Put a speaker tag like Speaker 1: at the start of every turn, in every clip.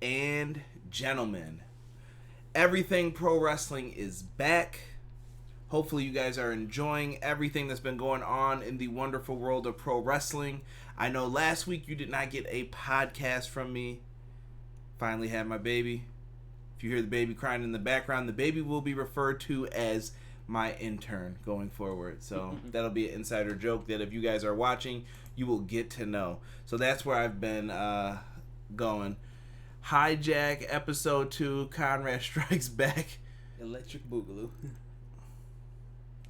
Speaker 1: and gentlemen, everything pro wrestling is back. Hopefully you guys are enjoying everything that's been going on in the wonderful world of pro wrestling. I know last week you did not get a podcast from me. Finally had my baby. If you hear the baby crying in the background, the baby will be referred to as my intern going forward. So that'll be an insider joke that if you guys are watching, you will get to know. So that's where I've been going. Hijack episode 2, Conrad Strikes Back.
Speaker 2: Electric Boogaloo.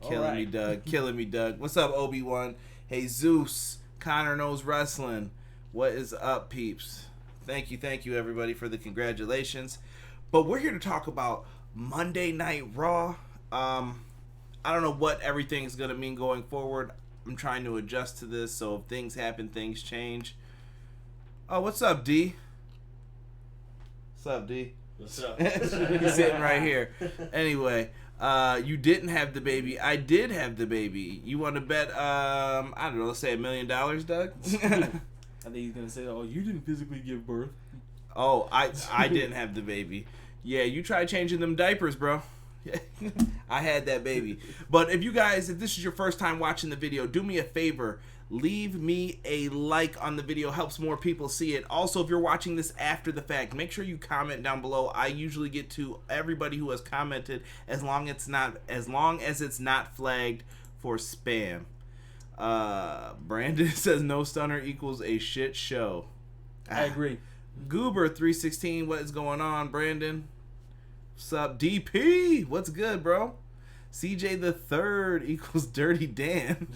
Speaker 1: Killing me, Doug. Killing me, Doug. What's up, Obi-Wan? Hey, Zeus. Connor Knows Wrestling. What is up, peeps? Thank you, everybody, for the congratulations. But we're here to talk about Monday Night Raw. I don't know what everything is going to mean going forward. I'm trying to adjust to this, so if things happen, things change. Oh, what's up, D? What's up, D?
Speaker 3: What's up?
Speaker 1: He's sitting right here. Anyway, you didn't have the baby. I did have the baby. You want to bet, I don't know, let's say $1 million, Doug?
Speaker 2: I think he's going to say, oh, you didn't physically give birth.
Speaker 1: Oh, I didn't have the baby. Yeah, you try changing them diapers, bro. I had that baby. But if this is your first time watching the video, do me a favor. Leave me a like on the video. Helps more people see it. Also, if you're watching this after the fact, make sure you comment down below. I usually get to everybody who has commented as long as it's not flagged for spam. Brandon says no stunner equals a shit show.
Speaker 2: I agree.
Speaker 1: Goober 316, what is going on, Brandon? What's up, DP? What's good, bro? CJ the third equals Dirty Dan.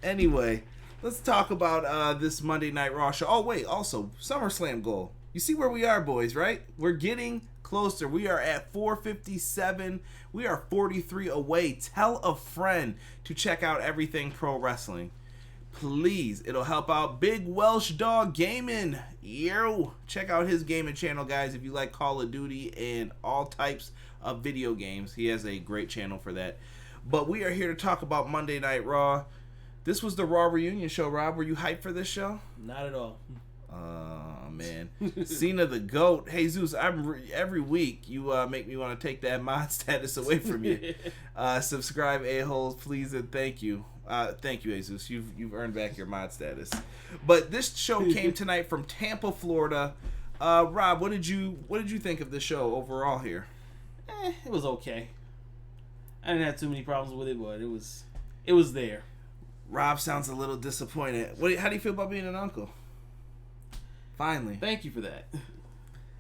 Speaker 1: Anyway, let's talk about this Monday Night Raw show. Oh, wait, also, SummerSlam goal. You see where we are, boys, right? We're getting closer. We are at 457. We are 43 away. Tell a friend to check out everything pro wrestling. Please, it'll help out Big Welsh Dog Gaming. Yo, check out his gaming channel, guys, if you like Call of Duty and all types of video games. He has a great channel for that. But we are here to talk about Monday Night Raw. This was the Raw reunion show, Rob. Were you hyped for this show?
Speaker 2: Not at all.
Speaker 1: Oh, man. Cena the GOAT. Hey, Zeus, every week you make me want to take that mod status away from you. Subscribe, a-holes, please, and thank you. Thank you, Jesus. You've earned back your mod status. But this show came tonight from Tampa, Florida. Rob, what did you think of the show overall here?
Speaker 2: It was okay. I didn't have too many problems with it, but it was there.
Speaker 1: Rob sounds a little disappointed. How do you feel about being an uncle? Finally.
Speaker 2: Thank you for that.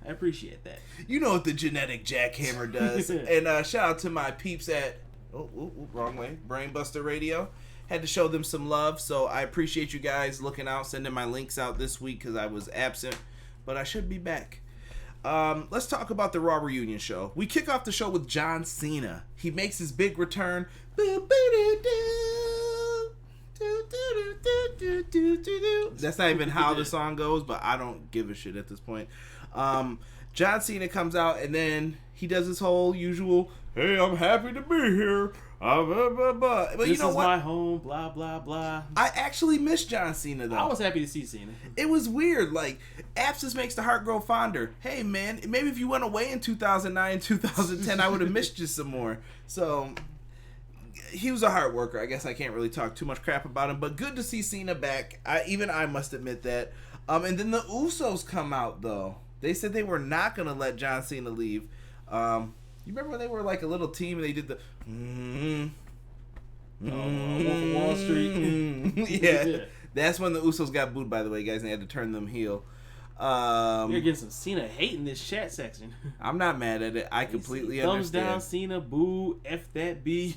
Speaker 2: I appreciate that.
Speaker 1: You know what the genetic jackhammer does. And shout out to my peeps at wrong way, Brainbuster Radio. Had to show them some love, so I appreciate you guys looking out, sending my links out this week because I was absent, but I should be back. Let's talk about the Raw reunion show. We kick off the show with John Cena. He makes his big return. That's not even how the song goes, but I don't give a shit at this point. John Cena comes out, and then he does his whole usual, hey, I'm happy to be here. But
Speaker 2: this
Speaker 1: you know
Speaker 2: is
Speaker 1: what?
Speaker 2: My home, blah, blah, blah.
Speaker 1: I actually miss John Cena, though.
Speaker 2: I was happy to see Cena.
Speaker 1: It was weird. Like, absence makes the heart grow fonder. Hey, man, maybe if you went away in 2009, 2010, I would have missed you some more. So, he was a hard worker. I guess I can't really talk too much crap about him, but good to see Cena back. I must admit that. And then the Usos come out, though. They said they were not going to let John Cena leave. You remember when they were like a little team and they did the
Speaker 2: Wolf of Wall Street?
Speaker 1: Yeah. That's when the Usos got booed, by the way, guys, and they had to turn them heel.
Speaker 2: You're getting some Cena hate in this chat section.
Speaker 1: I'm not mad at it. I completely
Speaker 2: thumbs
Speaker 1: understand.
Speaker 2: Thumbs down, Cena, boo, F that B.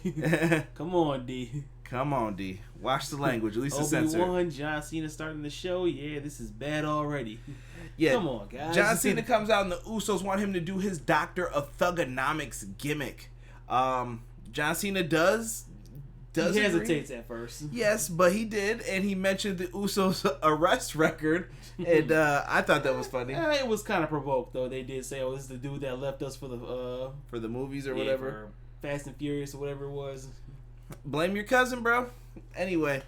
Speaker 2: Come on, D.
Speaker 1: Come on, D. Watch the language. At least it's censored.
Speaker 2: Obi-Wan, John Cena starting the show. Yeah, this is bad already.
Speaker 1: Yeah.
Speaker 2: Come on, guys.
Speaker 1: John Cena comes out and the Usos want him to do his Doctor of Thugonomics gimmick. John Cena does
Speaker 2: he hesitates at first.
Speaker 1: Yes, but he did, and he mentioned the Usos' arrest record, and I thought that was funny.
Speaker 2: It was kind of provoked, though. They did say, "Oh, this is the dude that left us for the
Speaker 1: movies or whatever,
Speaker 2: for Fast and Furious or whatever it was."
Speaker 1: Blame your cousin, bro. Anyway,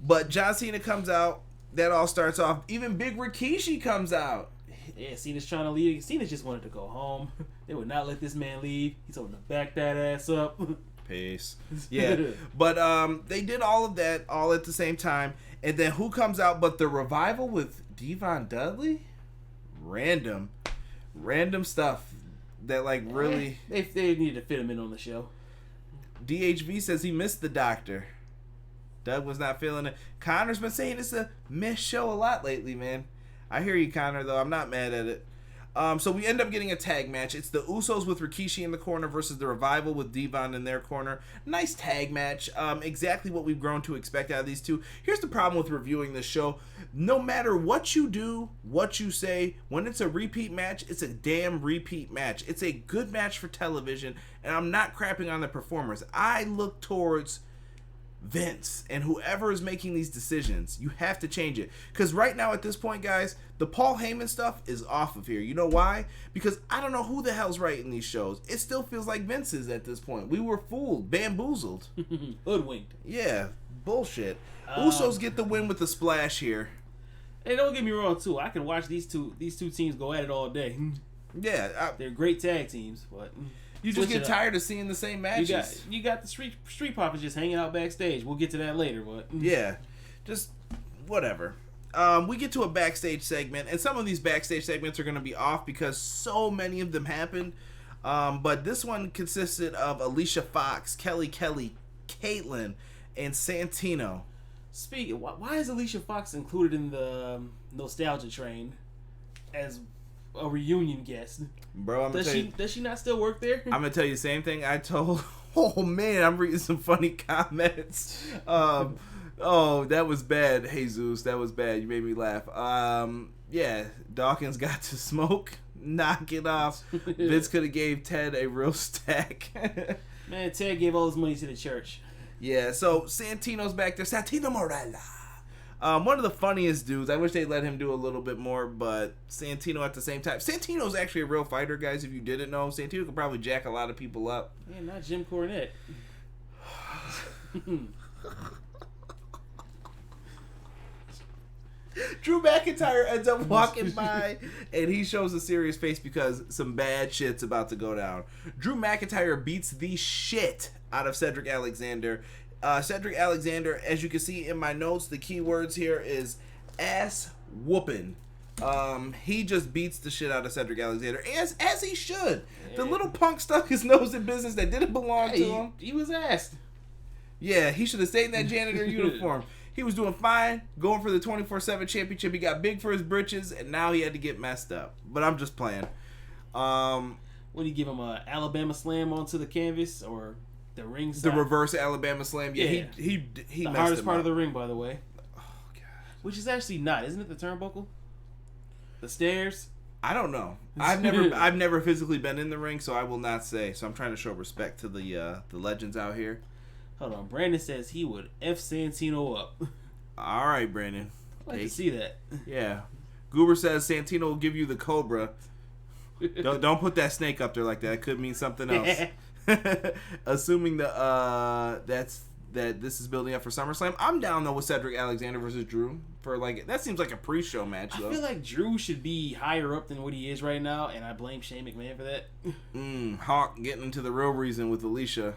Speaker 1: but John Cena comes out. That all starts off. Even Big Rikishi comes out.
Speaker 2: Yeah, Cena's trying to leave. Cena just wanted to go home. They would not let this man leave. He told him to back that ass up.
Speaker 1: Peace. Yeah, but they did all of that all at the same time, and then who comes out but the Revival with Devon Dudley? Random stuff that like really.
Speaker 2: They needed to fit him in on the show.
Speaker 1: DHV says he missed the doctor. Doug was not feeling it. Connor's been saying it's a missed show a lot lately, man. I hear you, Connor, though. I'm not mad at it. So we end up getting a tag match. It's the Usos with Rikishi in the corner versus the Revival with Devon in their corner. Nice tag match. Exactly what we've grown to expect out of these two. Here's the problem with reviewing this show. No matter what you do, what you say, when it's a repeat match, it's a damn repeat match. It's a good match for television, and I'm not crapping on the performers. I look towards Vince and whoever is making these decisions. You have to change it, because right now at this point, guys, the Paul Heyman stuff is off of here. You know why? Because I don't know who the hell's writing these shows. It still feels like Vince's at this point. We were fooled, bamboozled,
Speaker 2: hoodwinked.
Speaker 1: Yeah, bullshit. Usos get the win with the splash here.
Speaker 2: Hey, don't get me wrong too. I can watch these two teams go at it all day.
Speaker 1: Yeah,
Speaker 2: they're great tag teams, but
Speaker 1: you just get tired of seeing the same matches.
Speaker 2: You got the street profits just hanging out backstage. We'll get to that later, but
Speaker 1: yeah, just whatever. We get to a backstage segment, and some of these backstage segments are going to be off because so many of them happened. But this one consisted of Alicia Fox, Kelly, Caitlyn, and Santino.
Speaker 2: Speaking, why is Alicia Fox included in the nostalgia train as a reunion guest?
Speaker 1: Bro,
Speaker 2: does she not still work there?
Speaker 1: I'm gonna tell you the same thing I told. Oh man, I'm reading some funny comments. Oh, that was bad, Jesus. That was bad. You made me laugh. Yeah, Dawkins got to smoke. Knock it off. Vince could have gave Ted a real stack.
Speaker 2: Man, Ted gave all his money to the church.
Speaker 1: Yeah, so Santino's back there. Santino Morella. One of the funniest dudes. I wish they let him do a little bit more, but Santino at the same time. Santino's actually a real fighter, guys, if you didn't know. Santino could probably jack a lot of people up.
Speaker 2: Yeah, not Jim Cornette.
Speaker 1: Drew McIntyre ends up walking by, and he shows a serious face because some bad shit's about to go down. Drew McIntyre beats the shit out of Cedric Alexander. Cedric Alexander, as you can see in my notes, the key words here is ass whooping. He just beats the shit out of Cedric Alexander, as he should. Yeah. The little punk stuck his nose in business that didn't belong to him.
Speaker 2: He was asked.
Speaker 1: Yeah, he should have stayed in that janitor uniform. He was doing fine, going for the 24/7 championship. He got big for his britches, and now he had to get messed up. But I'm just playing.
Speaker 2: What do you give him, a Alabama slam onto the canvas or the ring side?
Speaker 1: The reverse Alabama slam. Yeah, he
Speaker 2: the
Speaker 1: messed
Speaker 2: hardest
Speaker 1: him
Speaker 2: part
Speaker 1: up.
Speaker 2: of the ring, by the way.
Speaker 1: Oh god.
Speaker 2: Which is actually not, isn't it? The turnbuckle, the stairs.
Speaker 1: I don't know. I've never physically been in the ring, so I will not say. So I'm trying to show respect to the legends out here.
Speaker 2: Hold on, Brandon says he would F Santino up.
Speaker 1: All right, Brandon.
Speaker 2: I'd like to see that.
Speaker 1: Yeah. Goober says Santino will give you the cobra. Don't put that snake up there like that. It could mean something else. Assuming that this is building up for SummerSlam, I'm down though with Cedric Alexander versus Drew for that seems like a pre-show match though.
Speaker 2: I feel like Drew should be higher up than what he is right now, and I blame Shane McMahon for that.
Speaker 1: Hawk getting into the real reason with Alicia.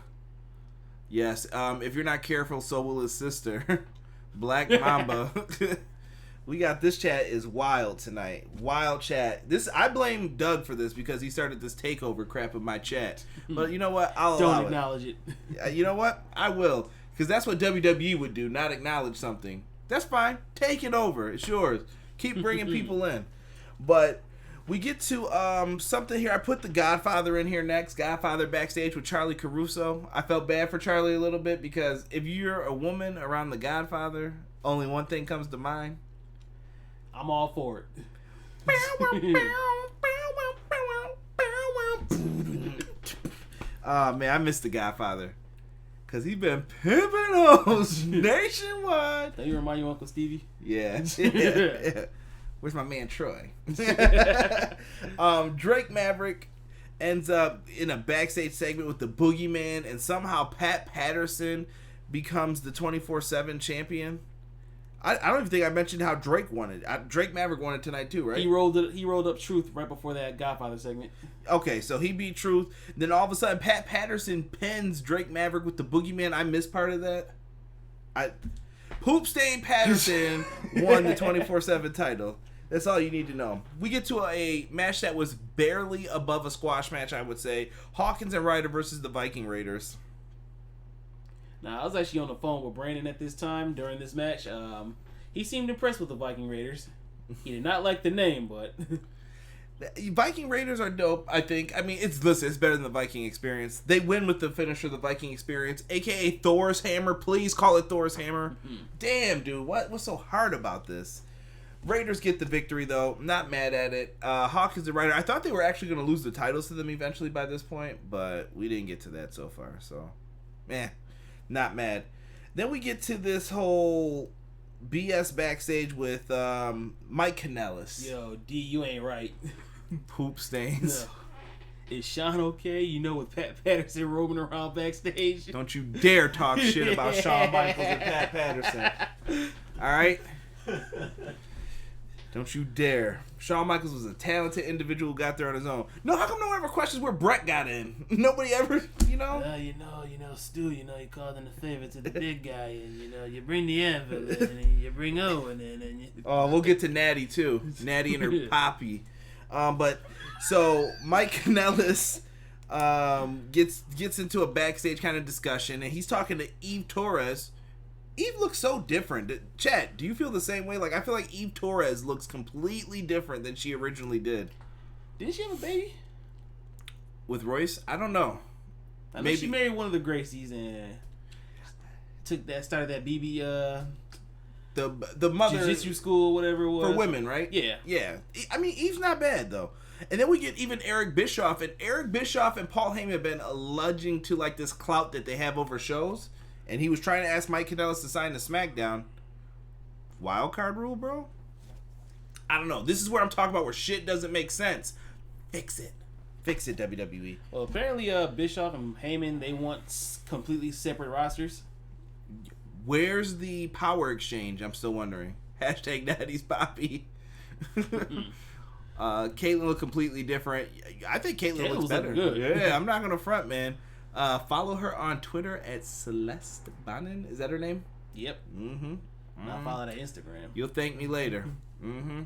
Speaker 1: Yes, if you're not careful, so will his sister, Black Mamba. We got this chat is wild tonight. Wild chat. I blame Doug for this because he started this takeover crap of my chat. But you know what?
Speaker 2: Don't acknowledge it.
Speaker 1: You know what? I will. Because that's what WWE would do, not acknowledge something. That's fine. Take it over. It's yours. Keep bringing people in. But we get to something here. I put the Godfather in here next. Godfather backstage with Charlie Caruso. I felt bad for Charlie a little bit because if you're a woman around the Godfather, only one thing comes to mind.
Speaker 2: I'm all for it.
Speaker 1: Oh man, I miss the Godfather. Cause he been pimping those nationwide.
Speaker 2: Don't you remind you of Uncle Stevie?
Speaker 1: Yeah. Where's my man Troy? Drake Maverick ends up in a backstage segment with the Boogeyman, and somehow Pat Patterson becomes the 24/7 champion. I don't even think I mentioned how Drake won it. Drake Maverick won it tonight too, right?
Speaker 2: He rolled up Truth right before that Godfather segment.
Speaker 1: Okay, so he beat Truth. Then all of a sudden, Pat Patterson pins Drake Maverick with the Boogeyman. I missed part of that. Poop Stain Patterson won the 24/7 title. That's all you need to know. We get to a match that was barely above a squash match, I would say. Hawkins and Ryder versus the Viking Raiders.
Speaker 2: Now, I was actually on the phone with Brandon at this time during this match. He seemed impressed with the Viking Raiders. He did not like the name, but...
Speaker 1: Viking Raiders are dope, I think. I mean, it's better than the Viking Experience. They win with the finisher, the Viking Experience, a.k.a. Thor's Hammer. Please call it Thor's Hammer. Mm-hmm. Damn, dude. What's so hard about this? Raiders get the victory, though. Not mad at it. Hawkins and Ryder. I thought they were actually going to lose the titles to them eventually by this point, but we didn't get to that so far. So, not mad. Then we get to this whole BS backstage with Mike Kanellis.
Speaker 2: Yo, D, you ain't right.
Speaker 1: Poop stains.
Speaker 2: No. Is Sean okay? You know, with Pat Patterson roaming around backstage.
Speaker 1: Don't you dare talk shit about Shawn Michaels and Pat Patterson. All right? Don't you dare. Shawn Michaels was a talented individual who got there on his own. No, how come no one ever questions where Brett got in? Nobody ever,
Speaker 2: you know, Stu, you called in a favor to the big guy, and, you bring the Anvil in, and you bring Owen in, and you...
Speaker 1: Oh, we'll get to Natty, too. Natty and her poppy. But, so, Mike Kanellis gets into a backstage kind of discussion, and he's talking to Eve Torres. Eve looks so different. Chat, do you feel the same way? Like, I feel like Eve Torres looks completely different than she originally did.
Speaker 2: Didn't she have a baby?
Speaker 1: With Royce? I don't know.
Speaker 2: I know she married one of the Gracies and started that BB
Speaker 1: the mother
Speaker 2: jiu-jitsu school, whatever it was.
Speaker 1: For women, right?
Speaker 2: Yeah.
Speaker 1: Yeah. I mean, Eve's not bad, though. And then we get even Eric Bischoff. And Eric Bischoff and Paul Heyman have been alleging to, like, this clout that they have over shows. And he was trying to ask Mike Kanellis to sign to SmackDown. Wild card rule, bro? I don't know. This is where I'm talking about where shit doesn't make sense. Fix it. Fix it, WWE.
Speaker 2: Well, apparently Bischoff and Heyman, they want completely separate rosters.
Speaker 1: Where's the power exchange? I'm still wondering. Hashtag Daddy's Poppy. Caitlyn looked completely different. I think Caitlyn looks better.
Speaker 2: Good.
Speaker 1: Yeah, I'm not going to front, man. Follow her on Twitter at Celeste Bonin. Is that her name?
Speaker 2: Yep.
Speaker 1: Mm-hmm.
Speaker 2: I'll follow that Instagram.
Speaker 1: You'll thank me later. Mm-hmm.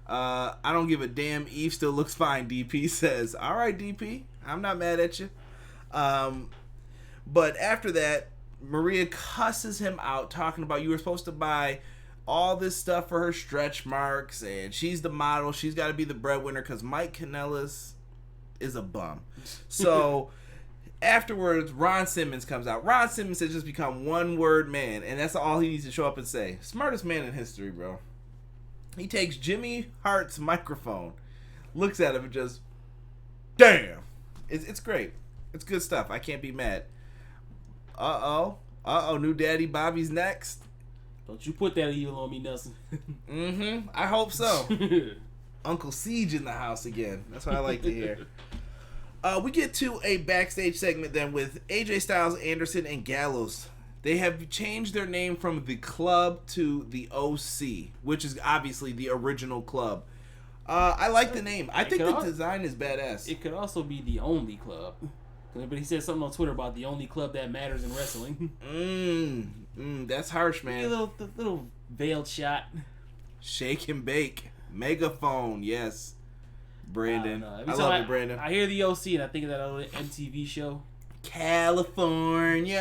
Speaker 1: I don't give a damn. Eve still looks fine, DP says. All right, DP. I'm not mad at you. But after that, Maria cusses him out talking about you were supposed to buy all this stuff for her stretch marks and she's the model. She's got to be the breadwinner because Mike Kanellis is a bum. So... Afterwards, Ron Simmons comes out. Ron Simmons has just become one-word man, and that's all he needs to show up and say. Smartest man in history, bro. He takes Jimmy Hart's microphone, looks at him, and just, damn. It's great. It's good stuff. I can't be mad. Uh-oh, new daddy Bobby's next.
Speaker 2: Don't you put that evil on me, Nelson.
Speaker 1: Mm-hmm. I hope so. Uncle Siege in the house again. That's what I like to hear. We get to a backstage segment then with AJ Styles, Anderson, and Gallows. They have changed their name from the Club to the OC, which is obviously the original club. I like the name. I think the design is badass.
Speaker 2: It could also be the only club. But he said something on Twitter about the only club that matters in wrestling.
Speaker 1: That's harsh, man.
Speaker 2: A little veiled shot.
Speaker 1: Shake and bake. Megaphone, yes. Brandon. I love you, Brandon.
Speaker 2: I hear the OC and I think of that other MTV show.
Speaker 1: California.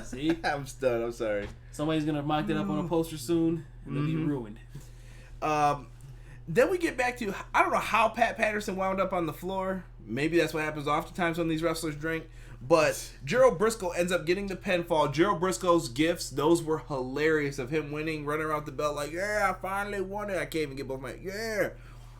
Speaker 2: See?
Speaker 1: I'm stunned. I'm sorry.
Speaker 2: Somebody's going to mock that up on a poster soon and they'll be ruined.
Speaker 1: Then we get back to, I don't know how Pat Patterson wound up on the floor. Maybe that's what happens oftentimes when these wrestlers drink. But Gerald Briscoe ends up getting the pinfall. Gerald Briscoe's gifts, those were hilarious of him winning, running around the belt like, yeah, I finally won it. I can't even get both my, yeah.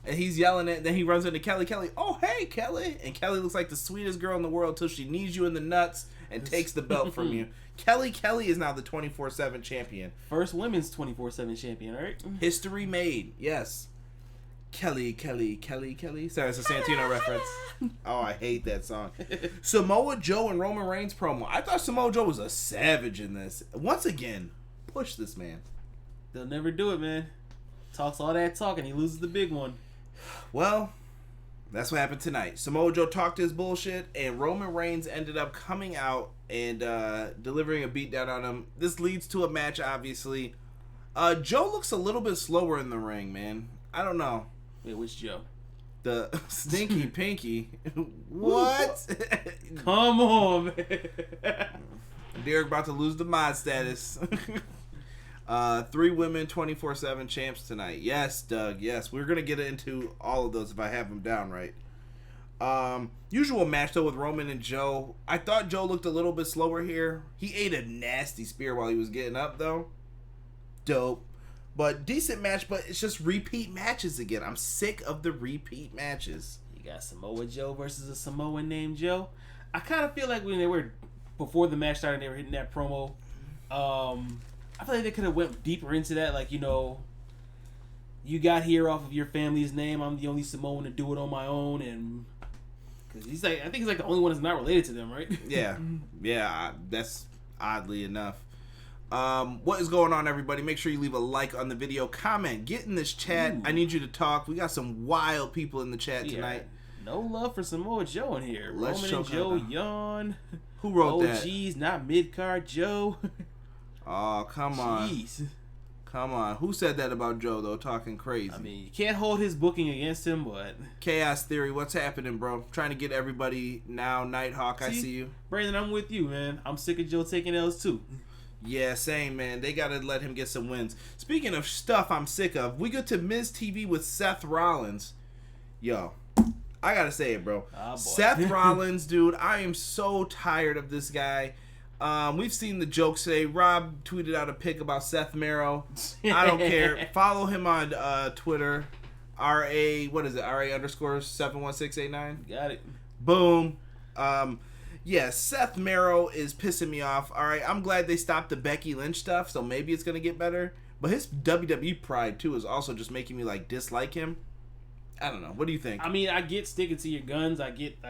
Speaker 1: And he's yelling it. Then he runs into Kelly. Kelly, oh, hey, Kelly. And Kelly looks like the sweetest girl in the world till she knees you in the nuts and takes the belt from you. Kelly is now the 24/7 champion.
Speaker 2: First women's 24/7 champion, right?
Speaker 1: History made, yes. Kelly. Sorry, it's a Santino reference. Oh, I hate that song. Samoa Joe and Roman Reigns promo. I thought Samoa Joe was a savage in this. Once again, push this man.
Speaker 2: they'll never do it, man. Talks all that talk and he loses the big one.
Speaker 1: Well, that's what happened tonight. Samoa Joe talked his bullshit, and Roman Reigns ended up coming out and delivering a beatdown on him. This leads to a match, obviously. Joe looks a little bit slower in the ring, man. I don't know.
Speaker 2: Wait, which Joe?
Speaker 1: The Stinky Pinky. What?
Speaker 2: Come on, man.
Speaker 1: Derek about to lose the mod status. 3 women, 24/7 champs tonight. Yes, Doug. Yes, we're gonna get into all of those if I have them down right. Usual match though with Roman and Joe. I thought Joe looked a little bit slower here. He ate a nasty spear while he was getting up though. Dope. But decent match, but it's just repeat matches again. I'm sick of the repeat matches.
Speaker 2: You got Samoa Joe versus a Samoan named Joe. I kind of feel like when they were, before the match started, they were hitting that promo. I feel like they could have went deeper into that. Like, you know, you got here off of your family's name. I'm the only Samoan to do it on my own. And because he's like, I think he's like the only one that's not related to them, right?
Speaker 1: Yeah. Yeah, that's oddly enough. What is going on, everybody? Make sure you leave a like on the video, comment, get in this chat. Ooh. I need you to talk. We got some wild people in the chat tonight.
Speaker 2: No love for Samoa Joe in here.
Speaker 1: Let's
Speaker 2: Roman and Joe yawn.
Speaker 1: Who wrote that?
Speaker 2: Oh, geez, not mid-card Joe.
Speaker 1: Oh, come on.
Speaker 2: Jeez.
Speaker 1: Come on. Who said that about Joe, though? Talking crazy.
Speaker 2: I mean, you can't hold his booking against him, but...
Speaker 1: Chaos Theory, what's happening, bro? Trying to get everybody now. Nighthawk, I see you.
Speaker 2: Brandon, I'm with you, man. I'm sick of Joe taking L's, too.
Speaker 1: Yeah, same, man. They got to let him get some wins. Speaking of stuff I'm sick of, we go to Miz TV with Seth Rollins. Yo, I got to say it, bro.
Speaker 2: Oh,
Speaker 1: Seth Rollins, dude, I am so tired of this guy. We've seen the jokes today. Rob tweeted out a pic about Seth Merrow. I don't care. Follow him on Twitter. RA_71689.
Speaker 2: Got it.
Speaker 1: Boom. Yeah, Seth Merrow is pissing me off. All right, I'm glad they stopped the Becky Lynch stuff, so maybe it's gonna get better. But his WWE pride too is also just making me like dislike him. I don't know. What do you think?
Speaker 2: I mean, I get sticking to your guns. I get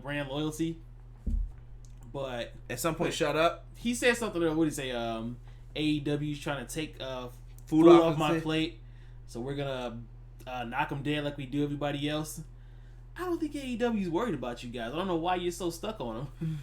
Speaker 2: brand loyalty. But
Speaker 1: at some point, shut up.
Speaker 2: He said something. What did he say? AEW's trying to take food off my plate, so we're gonna knock them dead like we do everybody else. I don't think AEW's worried about you guys. I don't know why you're so stuck on them.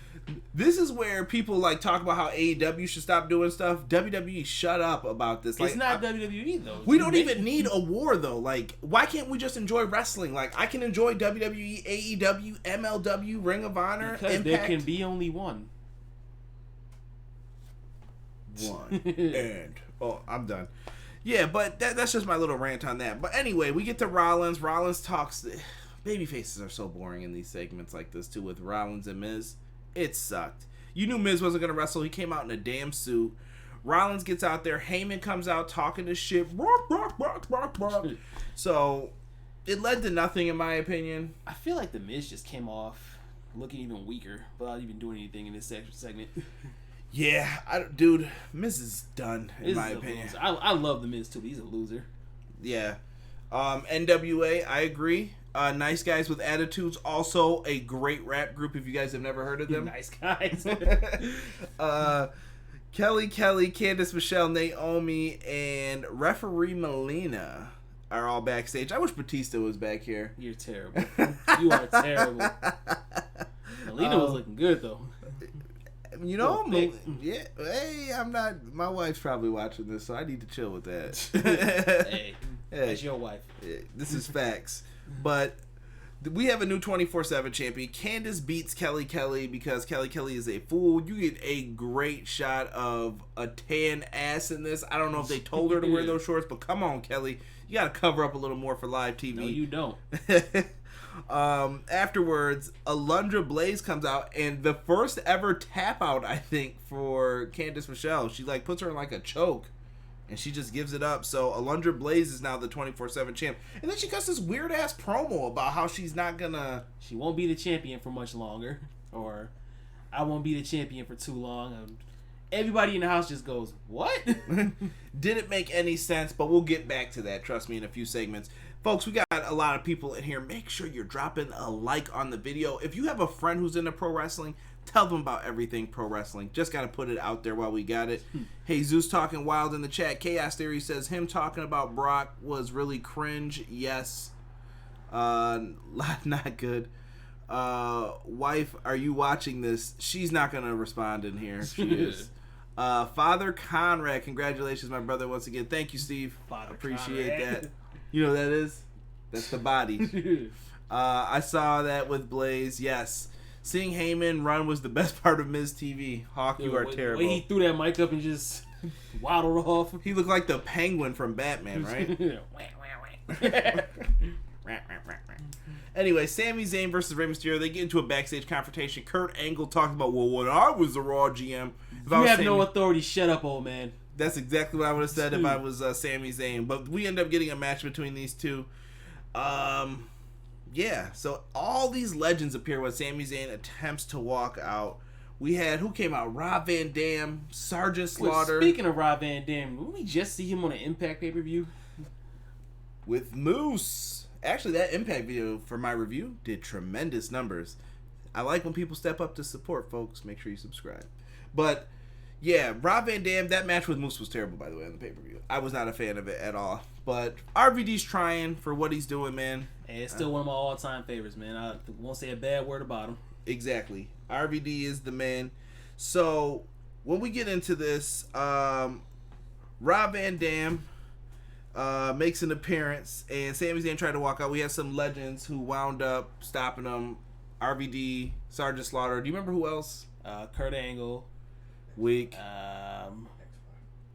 Speaker 1: This is where people like talk about how AEW should stop doing stuff. WWE, shut up about this.
Speaker 2: It's not WWE though.
Speaker 1: We don't even need a war though. Like, why can't we just enjoy wrestling? Like, I can enjoy WWE, AEW, MLW, Ring of Honor,
Speaker 2: because
Speaker 1: Impact.
Speaker 2: there can be only one.
Speaker 1: And I'm done. Yeah, but that's just my little rant on that. But anyway, we get to Rollins. Rollins talks. Baby faces are so boring in these segments like this too with Rollins and Miz. It sucked. You knew Miz wasn't gonna wrestle. He came out in a damn suit. Rollins gets out there. Heyman comes out talking his shit. So it led to nothing, in my opinion.
Speaker 2: I feel like the Miz just came off looking even weaker without even doing anything in this segment.
Speaker 1: Yeah, dude, Miz is done, in my opinion.
Speaker 2: I love the Miz too, but he's a loser.
Speaker 1: Yeah. NWA, I agree. Nice Guys with Attitudes, also a great rap group if you guys have never heard of them.
Speaker 2: Nice Guys.
Speaker 1: Kelly, Candice, Michelle, Naomi, and Referee Melina are all backstage. I wish Batista was back here.
Speaker 2: You're terrible. You are terrible. Melina was looking good though.
Speaker 1: You know, yeah. Hey, I'm not. My wife's probably watching this, so I need to chill with that.
Speaker 2: Hey, that's your wife.
Speaker 1: This is facts. But we have a new 24/7 champion. Candice beats Kelly because Kelly is a fool. You get a great shot of a tan ass in this. I don't know if they told her to wear those shorts, but come on, Kelly. You got to cover up a little more for live TV.
Speaker 2: No, you don't.
Speaker 1: Afterwards, Alundra Blaze comes out, and the first ever tap out, I think, for Candice Michelle. She like puts her in like a choke, and she just gives it up. So Alundra Blaze is now the 24/7 champ. And then she cuts this weird ass promo about how she's not gonna.
Speaker 2: She won't be the champion for much longer, or I won't be the champion for too long. And everybody in the house just goes, "What?"
Speaker 1: Didn't make any sense, but we'll get back to that. Trust me, in a few segments. Folks, we got a lot of people in here. Make sure you're dropping a like on the video. If you have a friend who's into pro wrestling, tell them about everything pro wrestling. Just got to put it out there while we got it. Hey, Zeus talking wild in the chat. Chaos Theory says him talking about Brock was really cringe. Yes. Not good. Wife, are you watching this? She's not going to respond in here. She is. Father Conrad, congratulations, my brother, once again. Thank you, Steve.
Speaker 2: Father
Speaker 1: Appreciate
Speaker 2: Conrad.
Speaker 1: that. You know what that is? That's the body. I saw that with Blaze. Yes. Seeing Heyman run was the best part of Miz TV. Hawk, you are terrible.
Speaker 2: When he threw that mic up and just waddled off.
Speaker 1: He looked like the penguin from Batman, right? Anyway, Sami Zayn versus Rey Mysterio. They get into a backstage confrontation. Kurt Angle talked about, well, when I was the Raw GM,
Speaker 2: if you have no authority, shut up, old man.
Speaker 1: That's exactly what I would have said if I was Sami Zayn. But we end up getting a match between these two. Yeah, so all these legends appear when Sami Zayn attempts to walk out. We had, who came out? Rob Van Dam, Sergeant Slaughter.
Speaker 2: Speaking of Rob Van Dam, didn't we just see him on an Impact pay-per-view?
Speaker 1: With Moose. Actually, that Impact video for my review did tremendous numbers. I like when people step up to support, folks. Make sure you subscribe. But yeah, Rob Van Dam, that match with Moose was terrible, by the way, on the pay-per-view. I was not a fan of it at all. But RVD's trying for what he's doing, man.
Speaker 2: Hey, it's still one of my all-time favorites, man. I won't say a bad word about him.
Speaker 1: Exactly. RVD is the man. So, when we get into this, Rob Van Dam makes an appearance, and Sami Zayn tried to walk out. We had some legends who wound up stopping him. RVD, Sergeant Slaughter. Do you remember who else?
Speaker 2: Kurt Angle.
Speaker 1: Weak.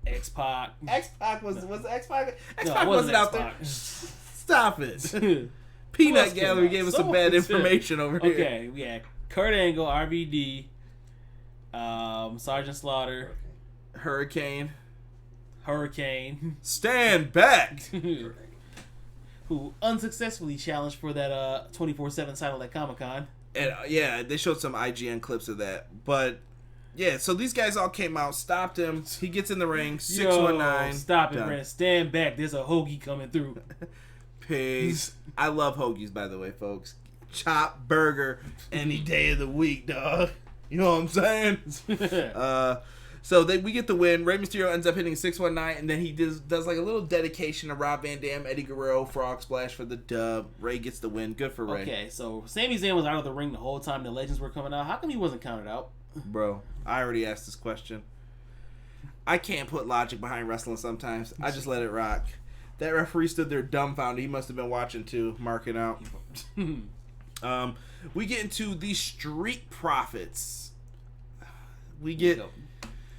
Speaker 2: X-Pac.
Speaker 1: X-Pac was X-Pac? X-Pac
Speaker 2: No,
Speaker 1: wasn't out there. Stop it. Peanut Gallery gave us some bad information over here.
Speaker 2: Okay, we had Kurt Angle, RVD, Sergeant Slaughter,
Speaker 1: Hurricane. Stand back.
Speaker 2: Who unsuccessfully challenged for that 24/7 title at Comic-Con.
Speaker 1: And yeah, they showed some IGN clips of that. But yeah, so these guys all came out, stopped him. He gets in the ring, 619.
Speaker 2: Stop it, Brent. Stand back. There's a hoagie coming through.
Speaker 1: Peace. I love hoagies, by the way, folks. Chop burger any day of the week, dog. You know what I'm saying? So we get the win. Rey Mysterio ends up hitting 619, and then he does like a little dedication to Rob Van Dam, Eddie Guerrero, Frog Splash for the dub. Rey gets the win. Good for Rey.
Speaker 2: Okay, so Sami Zayn was out of the ring the whole time the legends were coming out. How come he wasn't counted out?
Speaker 1: Bro, I already asked this question. I can't put logic behind wrestling sometimes. I just let it rock. That referee stood there dumbfounded. He must have been watching too, marking out. We get into the Street Profits. We get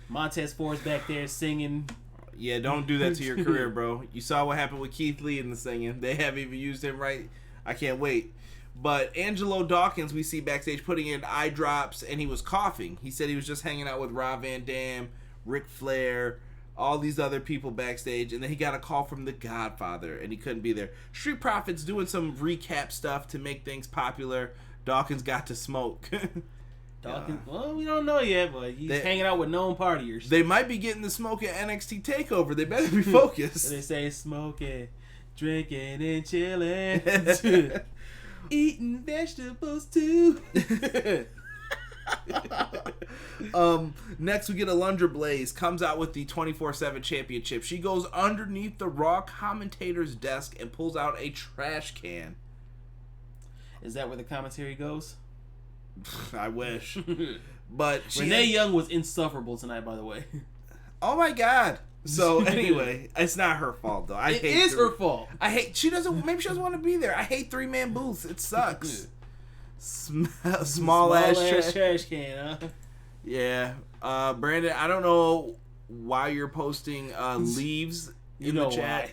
Speaker 2: Montez Ford's back there singing.
Speaker 1: Yeah, don't do that to your career, bro. You saw what happened with Keith Lee in the singing. They haven't even used him right. I can't wait. But Angelo Dawkins, we see backstage putting in eye drops, and he was coughing. He said he was just hanging out with Rob Van Dam, Ric Flair, all these other people backstage, and then he got a call from The Godfather, and he couldn't be there. Street Profits doing some recap stuff to make things popular. Dawkins got to smoke.
Speaker 2: Dawkins, well, we don't know yet, but he's hanging out with known partiers.
Speaker 1: They might be getting the smoke at NXT TakeOver. They better be focused.
Speaker 2: They say smoking, drinking, and chilling. Eating vegetables too.
Speaker 1: Next we get Alundra Blaze comes out with the 24/7 championship. She goes underneath the Raw commentator's desk and pulls out a trash can.
Speaker 2: Is that where the commentary goes?
Speaker 1: I wish. But
Speaker 2: Renee Young was insufferable tonight, by the way.
Speaker 1: Oh my god. So anyway, it's not her fault though.
Speaker 2: It is her fault.
Speaker 1: Maybe she doesn't want to be there. I hate 3-man booths. It sucks. Small ass
Speaker 2: trash can, huh?
Speaker 1: Yeah. Brandon, I don't know why you're posting leaves in the chat.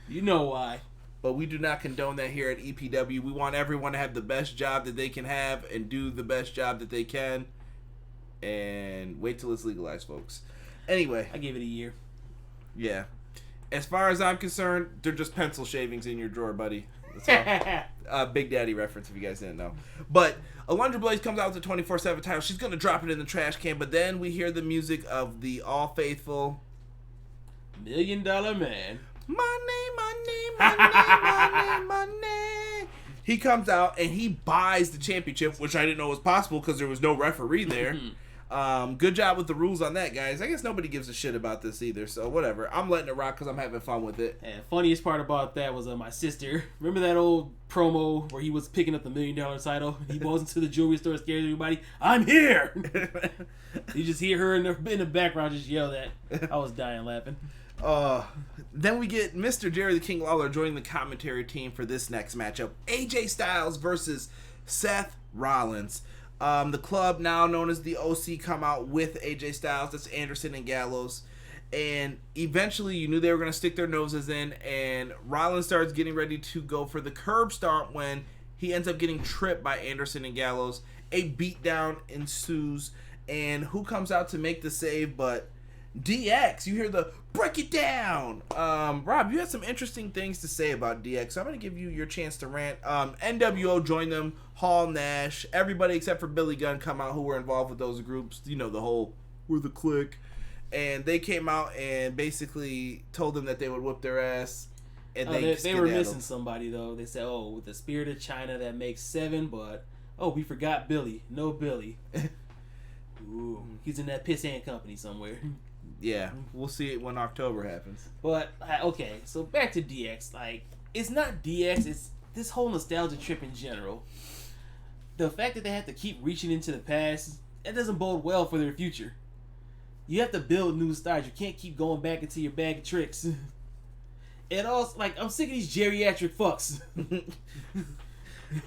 Speaker 2: You know why.
Speaker 1: But we do not condone that here at EPW. We want everyone to have the best job that they can have and do the best job that they can. And wait till it's legalized, folks. Anyway.
Speaker 2: I gave it a year.
Speaker 1: Yeah. As far as I'm concerned, they're just pencil shavings in your drawer, buddy. That's all. Big Daddy reference if you guys didn't know. But Alundra Blaze comes out with the 24/7 title. She's going to drop it in the trash can. But then we hear the music of the All Faithful.
Speaker 2: $1 Million Man.
Speaker 1: Money. He comes out and he buys the championship, which I didn't know was possible because there was no referee there. Good job with the rules on that, guys. I guess nobody gives a shit about this either, so whatever. I'm letting it rock because I'm having fun with it.
Speaker 2: And funniest part about that was my sister. Remember that old promo where he was picking up the $1 million title? He goes into the jewelry store, scares everybody. I'm here. You just hear her in the background just yell that. I was dying laughing.
Speaker 1: Then we get Mr. Jerry the King Lawler joining the commentary team for this next matchup. AJ Styles versus Seth Rollins. The club, now known as the OC, come out with AJ Styles. That's Anderson and Gallows. And eventually you knew they were going to stick their noses in. And Rollins starts getting ready to go for the curb stomp when he ends up getting tripped by Anderson and Gallows. A beatdown ensues. And who comes out to make the save but DX? You hear the break it down. Rob, you had some interesting things to say about DX, so I'm going to give you your chance to rant. NWO joined them, Hall, Nash, everybody except for Billy Gunn come out who were involved with those groups. You know, the whole, we're the clique. And they came out and basically told them that they would whip their ass. And
Speaker 2: they were missing somebody, though. They said, with the Spirit of China, that makes 7, but, we forgot Billy. No Billy. Ooh, he's in that piss hand company somewhere.
Speaker 1: Yeah, we'll see it when October happens.
Speaker 2: But, okay, so back to DX. It's not DX, it's this whole nostalgia trip in general. The fact that they have to keep reaching into the past, that doesn't bode well for their future. You have to build new stars. You can't keep going back into your bag of tricks. And also, I'm sick of these geriatric fucks.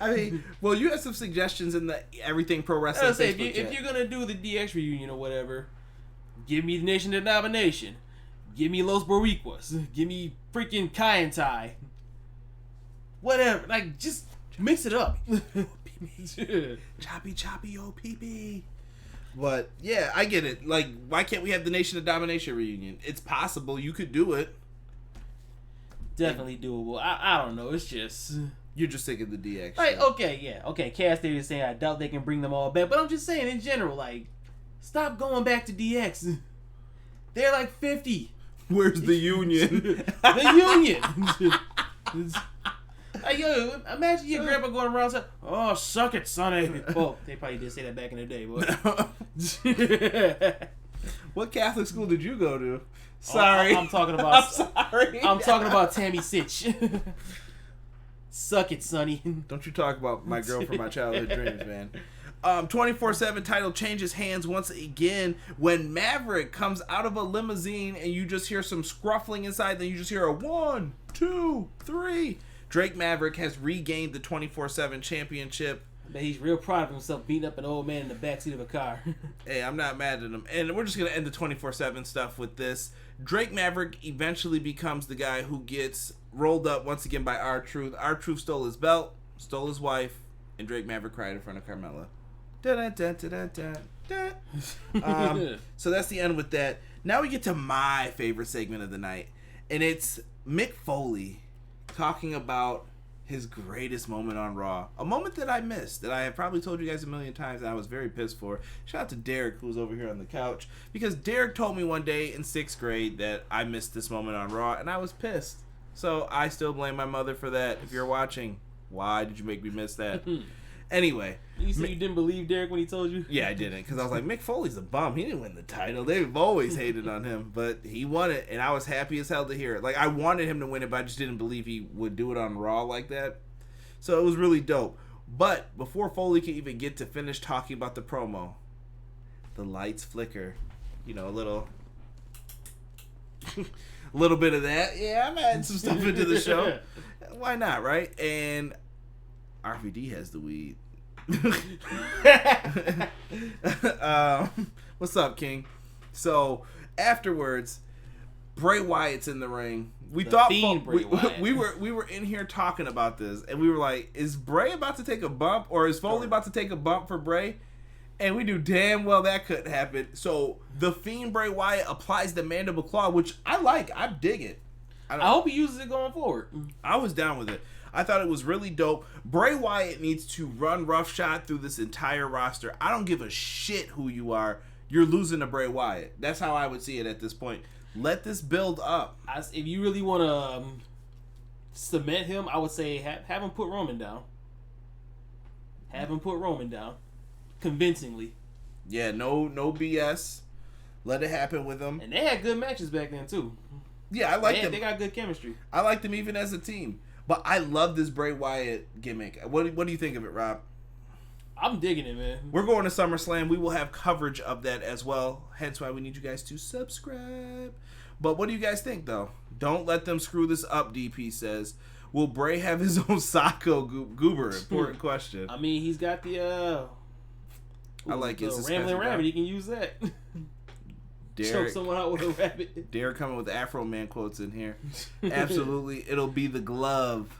Speaker 1: I mean, well, you had some suggestions in the Everything Pro Wrestling Facebook chat.
Speaker 2: If you're going to do the DX reunion or whatever, give me the Nation of Domination. Give me Los Boricuas. Give me freaking Kai and Tai. Whatever. Just mix it up.
Speaker 1: Choppy, oh, pee. But, yeah, I get it. Why can't we have the Nation of Domination reunion? It's possible. You could do it.
Speaker 2: Definitely doable. I don't know. It's just...
Speaker 1: You're just thinking the DX.
Speaker 2: Okay. Cass Theory is saying I doubt they can bring them all back. But I'm just saying, in general, stop going back to DX. They're 50.
Speaker 1: Where's the union?
Speaker 2: The union. Imagine your grandpa going around saying, "Oh, suck it, Sonny." Well, they probably did say that back in the day, but.
Speaker 1: What Catholic school did you go to? Sorry.
Speaker 2: I'm talking about.
Speaker 1: I'm sorry.
Speaker 2: I'm talking about Tammy Sitch. Suck it, Sonny.
Speaker 1: Don't you talk about my girl from my childhood dreams, man. 24/7 title changes hands once again when Maverick comes out of a limousine and you just hear some scruffling inside. Then you just hear a 1, 2, 3. Drake Maverick has regained the 24/7 championship.
Speaker 2: But he's real proud of himself beating up an old man in the backseat of a car.
Speaker 1: Hey, I'm not mad at him. And we're just going to end the 24/7 stuff with this. Drake Maverick eventually becomes the guy who gets rolled up once again by R-Truth. R-Truth stole his belt, stole his wife, and Drake Maverick cried in front of Carmella. So that's the end with that. Now we get to my favorite segment of the night. And it's Mick Foley talking about his greatest moment on Raw. A moment that I missed, that I have probably told you guys a million times and I was very pissed for. Shout out to Derek, who's over here on the couch. Because Derek told me one day in 6th grade that I missed this moment on Raw, and I was pissed. So I still blame my mother for that. If you're watching, why did you make me miss that? Anyway.
Speaker 2: You said you didn't believe Derek when he told you?
Speaker 1: Yeah, I didn't. Because I was like, Mick Foley's a bum. He didn't win the title. They've always hated on him. But he won it, and I was happy as hell to hear it. I wanted him to win it, but I just didn't believe he would do it on Raw like that. So it was really dope. But before Foley could even get to finish talking about the promo, the lights flicker. A little... a little bit of that. Yeah, I'm adding some stuff into the show. Why not, right? And RVD has the weed. What's up, King? So afterwards, Bray Wyatt's in the ring. We were in here talking about this, and we were like, "Is Bray about to take a bump, or is Foley about to take a bump for Bray?" And we knew damn well that couldn't happen. So the Fiend Bray Wyatt applies the mandible claw, which I like. I dig it.
Speaker 2: I hope he uses it going forward.
Speaker 1: I was down with it. I thought it was really dope. Bray Wyatt needs to run roughshod through this entire roster. I don't give a shit who you are. You're losing to Bray Wyatt. That's how I would see it at this point. Let this build up.
Speaker 2: If you really want to cement him, I would say have him put Roman down. Have him put Roman down. Convincingly.
Speaker 1: Yeah, no BS. Let it happen with them.
Speaker 2: And they had good matches back then, too.
Speaker 1: Yeah, I like them.
Speaker 2: They got good chemistry.
Speaker 1: I like them even as a team. But I love this Bray Wyatt gimmick. What do you think of it, Rob?
Speaker 2: I'm digging it, man.
Speaker 1: We're going to SummerSlam. We will have coverage of that as well. Hence why we need you guys to subscribe. But what do you guys think, though? Don't let them screw this up, DP says. Will Bray have his own Sacco goober? Important question.
Speaker 2: I mean, he's got the...
Speaker 1: I like it.
Speaker 2: Rambling Rabbit. He can use that. Choke someone out with a rabbit.
Speaker 1: Derek coming with Afro Man quotes in here. Absolutely. It'll be the glove.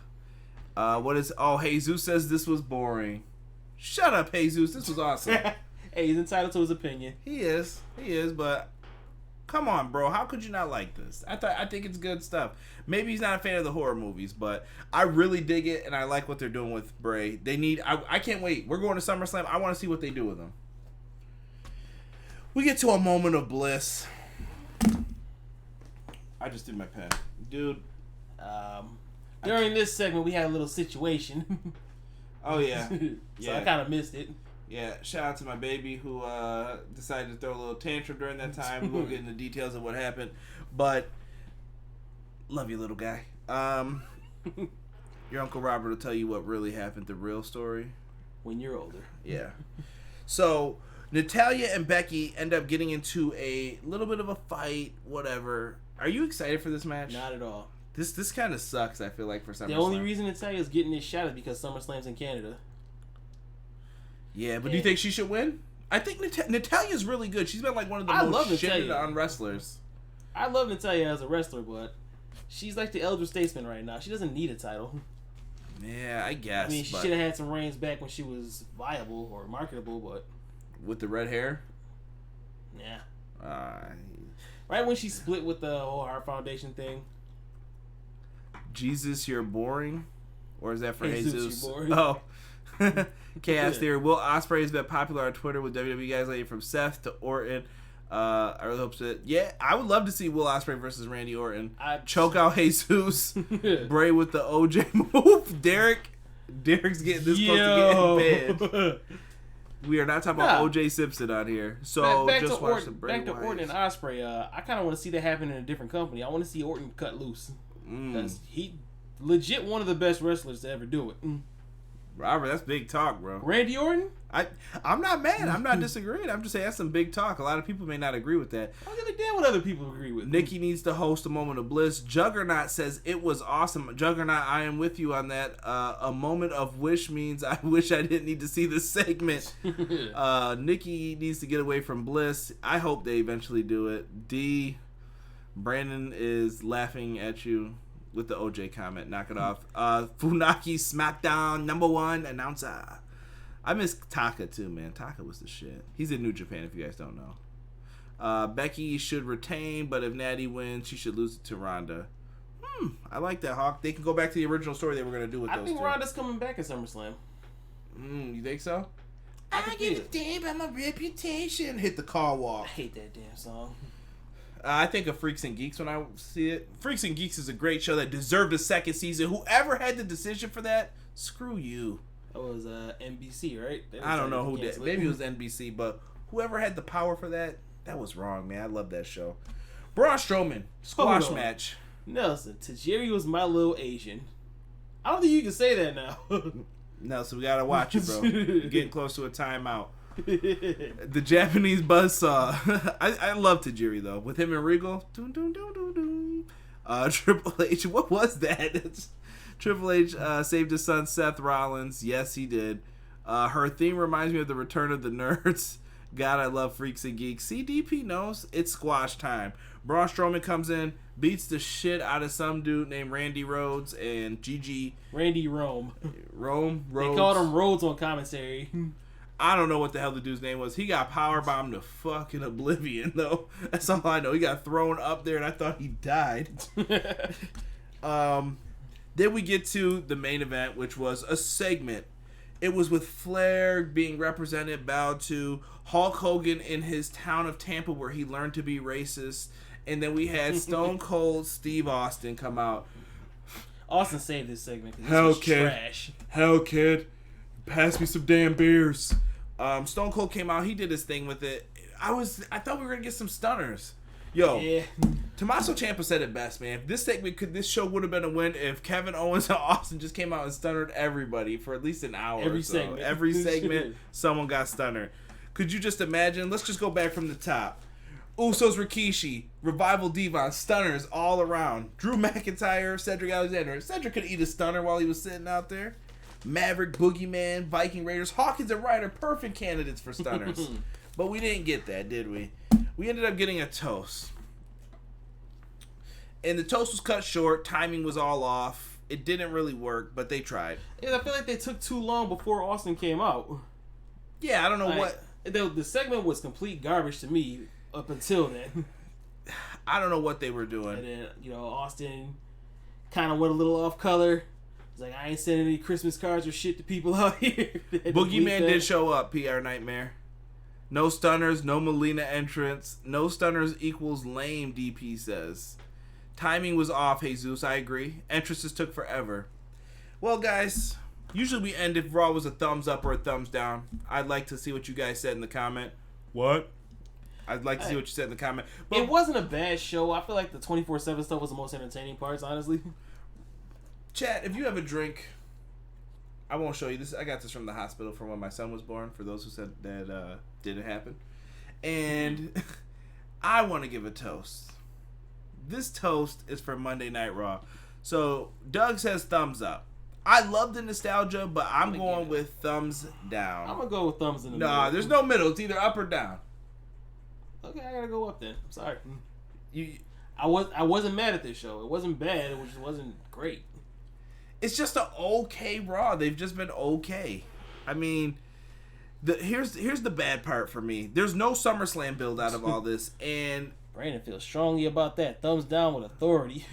Speaker 1: Jesus says this was boring. Shut up, Jesus. This was awesome.
Speaker 2: Hey, he's entitled to his opinion.
Speaker 1: He is, but come on, bro. How could you not like this? I think it's good stuff. Maybe he's not a fan of the horror movies, but I really dig it, and I like what they're doing with Bray. I can't wait. We're going to SummerSlam. I want to see what they do with him. We get to a moment of bliss. I just did my pen. Dude.
Speaker 2: During this segment, we had a little situation.
Speaker 1: Oh, yeah.
Speaker 2: So I kind of missed it.
Speaker 1: Yeah, shout out to my baby who decided to throw a little tantrum during that time. We won't get into details of what happened. But, love you, little guy. Your Uncle Robert will tell you what really happened, the real story.
Speaker 2: When you're older.
Speaker 1: Yeah. So... Natalya and Becky end up getting into a little bit of a fight, whatever. Are you excited for this match?
Speaker 2: Not at all.
Speaker 1: This kind of sucks, I feel like, for SummerSlam.
Speaker 2: The only reason Natalya's getting this shot is because SummerSlam's in Canada.
Speaker 1: Yeah, but do you think she should win? I think Natalya's really good. She's been like one of the most shitted on wrestlers.
Speaker 2: I love Natalya as a wrestler, but she's like the elder statesman right now. She doesn't need a title.
Speaker 1: Yeah, I guess.
Speaker 2: I mean, she should have had some reigns back when she was viable or marketable, but...
Speaker 1: With the red hair?
Speaker 2: Yeah. Right when she split with the whole Heart Foundation thing.
Speaker 1: Jesus, you're boring? Or is that for Jesus?
Speaker 2: You're boring.
Speaker 1: Oh. Chaos Theory. Will Ospreay has been popular on Twitter with WWE guys like from Seth to Orton. I really hope so. Yeah, I would love to see Will Ospreay versus Randy Orton. Choke out Jesus. Bray with the OJ move. Derek's getting this close to getting banned. We are not talking about O.J. Simpson on here. So
Speaker 2: back
Speaker 1: just
Speaker 2: to
Speaker 1: watch
Speaker 2: Orton,
Speaker 1: the Bray
Speaker 2: Back to
Speaker 1: Wyatt.
Speaker 2: Orton and Ospreay. I kind of want to see that happen in a different company. I want to see Orton cut loose. Because he legit one of the best wrestlers to ever do it.
Speaker 1: Robert, that's big talk, bro.
Speaker 2: Randy Orton?
Speaker 1: I'm not mad. I'm not disagreeing. I'm just saying that's some big talk. A lot of people may not agree with that.
Speaker 2: I don't give a damn what other people agree with.
Speaker 1: Nikki needs to host a moment of bliss. Juggernaut says it was awesome. Juggernaut, I am with you on that. A moment of wish means I wish I didn't need to see this segment. Nikki needs to get away from bliss. I hope they eventually do it. D. Brandon is laughing at you with the OJ comment. Knock it off. Funaki SmackDown #1 announcer. I miss Taka too, man. Taka was the shit. He's in New Japan if you guys don't know. Becky should retain, but if Natty wins, she should lose it to Ronda. I like that, Hawk. They can go back to the original story they were going to do with those two.
Speaker 2: I think Ronda's coming back at SummerSlam.
Speaker 1: You think so?
Speaker 2: I
Speaker 1: give a damn about my reputation. Hit the car walk.
Speaker 2: I hate that damn song.
Speaker 1: I think of Freaks and Geeks when I see it. Freaks and Geeks is a great show that deserved a second season. Whoever had the decision for that, screw you.
Speaker 2: That was NBC, right?
Speaker 1: I don't know who did. Maybe it was NBC, but whoever had the power for that, that was wrong, man. I love that show. Braun Strowman, squash match.
Speaker 2: Nelson, Tajiri was my little Asian. I don't think you can say that now.
Speaker 1: Nelson, we gotta watch it, bro. We're getting close to a timeout. The Japanese buzzsaw. I love Tajiri though. With him and Regal. Triple H. What was that? Triple H saved his son Seth Rollins. Yes, he did. Her theme reminds me of the Return of the Nerds. God, I love Freaks and Geeks. CDP knows it's squash time. Braun Strowman comes in, beats the shit out of some dude named Randy Rhodes and Gigi.
Speaker 2: Randy Rhodes.
Speaker 1: They
Speaker 2: called him Rhodes on commentary.
Speaker 1: I don't know what the hell the dude's name was. He got powerbombed to fucking oblivion, though. That's all I know. He got thrown up there, and I thought he died. Then we get to the main event, which was a segment. It was with Flair being represented, bowed to Hulk Hogan in his town of Tampa, where he learned to be racist, And then we had Stone Cold Steve Austin come out.
Speaker 2: Austin saved this segment because this was trash.
Speaker 1: Hell, kid. Pass me some damn beers. Stone Cold came out. He did his thing with it. I thought we were going to get some stunners. Yo, yeah. Tommaso Ciampa said it best, man. This show would have been a win if Kevin Owens and Austin just came out and stunnered everybody for at least an hour. Every segment, someone got stunnered. Could you just imagine? Let's just go back from the top. Usos, Rikishi, Revival, Devon, stunners all around. Drew McIntyre, Cedric Alexander. Cedric could eat a stunner while he was sitting out there. Maverick, Boogeyman, Viking Raiders, Hawkins, and Ryder, perfect candidates for stunners. But we didn't get that, did we? We ended up getting a toast. And the toast was cut short. Timing was all off. It didn't really work, but they tried.
Speaker 2: Yeah, I feel like they took too long before Austin came out.
Speaker 1: Yeah, I don't know what.
Speaker 2: The segment was complete garbage to me up until then.
Speaker 1: I don't know what they were doing.
Speaker 2: And then, Austin kind of went a little off color. He's like, I ain't sending any Christmas cards or shit to people out here.
Speaker 1: Boogeyman did show up, PR Nightmare. No stunners, no Melina entrance. No stunners equals lame, DP says. Timing was off, Jesus. I agree. Entrances took forever. Well, guys, usually we end if Raw was a thumbs up or a thumbs down. I'd like to see what you guys said in the comment. What? I'd like to see what you said in the comment. But
Speaker 2: it wasn't a bad show. I feel like the 24/7 stuff was the most entertaining parts, honestly.
Speaker 1: Chat, if you have a drink, I won't show you this. I got this from the hospital from when my son was born, for those who said that didn't happen. And I want to give a toast. This toast is for Monday Night Raw. So Doug says thumbs up. I love the nostalgia, but I'm going with thumbs down.
Speaker 2: I'm going to go with thumbs in the middle.
Speaker 1: Nah, there's no middle. It's either up or down.
Speaker 2: Okay, I got to go up then. I'm sorry. I wasn't mad at this show. It wasn't bad. It just wasn't great.
Speaker 1: It's just an okay Raw. They've just been okay. I mean, here's the bad part for me. There's no SummerSlam build out of all this, and
Speaker 2: Brandon feels strongly about that. Thumbs down with authority.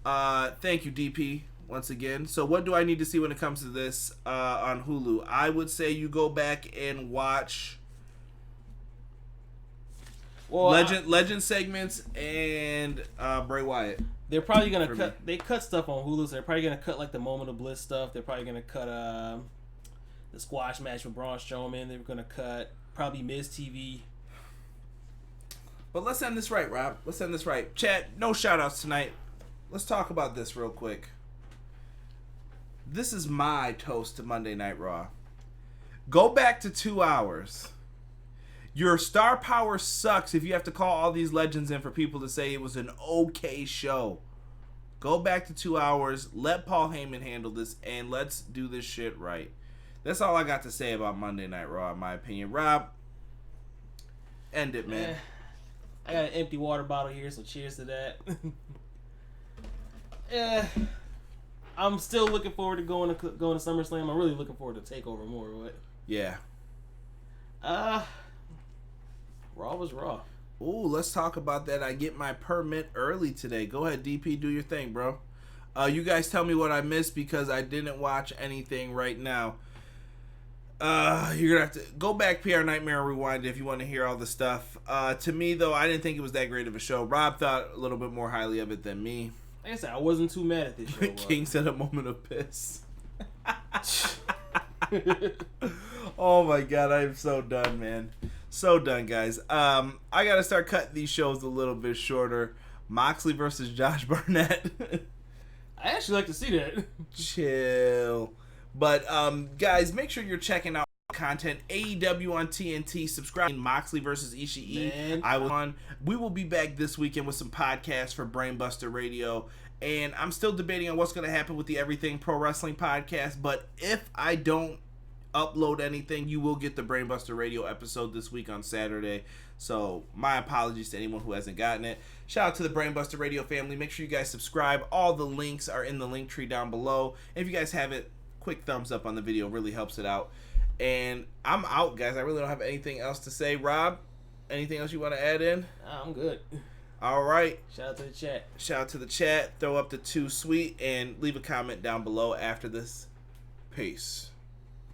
Speaker 1: Thank you, DP, once again. So what do I need to see when it comes to this on Hulu? I would say you go back and watch Legend segments and Bray Wyatt.
Speaker 2: They're probably gonna cut. They cut stuff on Hulu, so they're probably gonna cut like the Moment of Bliss stuff. They're probably gonna cut the squash match with Braun Strowman. They're gonna cut probably Miz TV.
Speaker 1: But let's end this right, Rob. Let's end this right. Chat, no shout-outs tonight. Let's talk about this real quick. This is my toast to Monday Night Raw. Go back to 2 hours. Your star power sucks if you have to call all these legends in for people to say it was an okay show. Go back to 2 hours. Let Paul Heyman handle this, and let's do this shit right. That's all I got to say about Monday Night Raw, in my opinion. Rob, end it, man.
Speaker 2: I got an empty water bottle here, so cheers to that. I'm still looking forward to going to SummerSlam. I'm really looking forward to TakeOver more, but
Speaker 1: yeah.
Speaker 2: Raw was Raw.
Speaker 1: Ooh, let's talk about that. I get my permit early today. Go ahead, DP, do your thing, bro. You guys tell me what I missed because I didn't watch anything right now. You're gonna have to go back, PR Nightmare, and rewind if you want to hear all the stuff. To me, though, I didn't think it was that great of a show. Rob thought a little bit more highly of it than me.
Speaker 2: Like I said, I wasn't too mad at this show.
Speaker 1: King said a moment of piss. Oh my god, I am so done, man. So done, guys. I gotta start cutting these shows a little bit shorter. Moxley versus Josh Barnett.
Speaker 2: I actually like to see that.
Speaker 1: Chill. But guys, make sure you're checking out content. AEW on TNT. Subscribe. Moxley versus Ishii. We will be back this weekend with some podcasts for Brainbuster Radio. And I'm still debating on what's going to happen with the Everything Pro Wrestling podcast. But if I don't upload anything, you will get the Brainbuster Radio episode this week on Saturday. So my apologies to anyone who hasn't gotten it. Shout out to the Brainbuster Radio family. Make sure you guys subscribe. All the links are in the link tree down below. And if you guys have it, quick thumbs up on the video really helps it out. And I'm out, guys. I really don't have anything else to say. Rob, anything else you want to add in?
Speaker 2: I'm good.
Speaker 1: All right.
Speaker 2: Shout out to the chat.
Speaker 1: Shout out to the chat. Throw up the 2 sweet and leave a comment down below after this. Peace.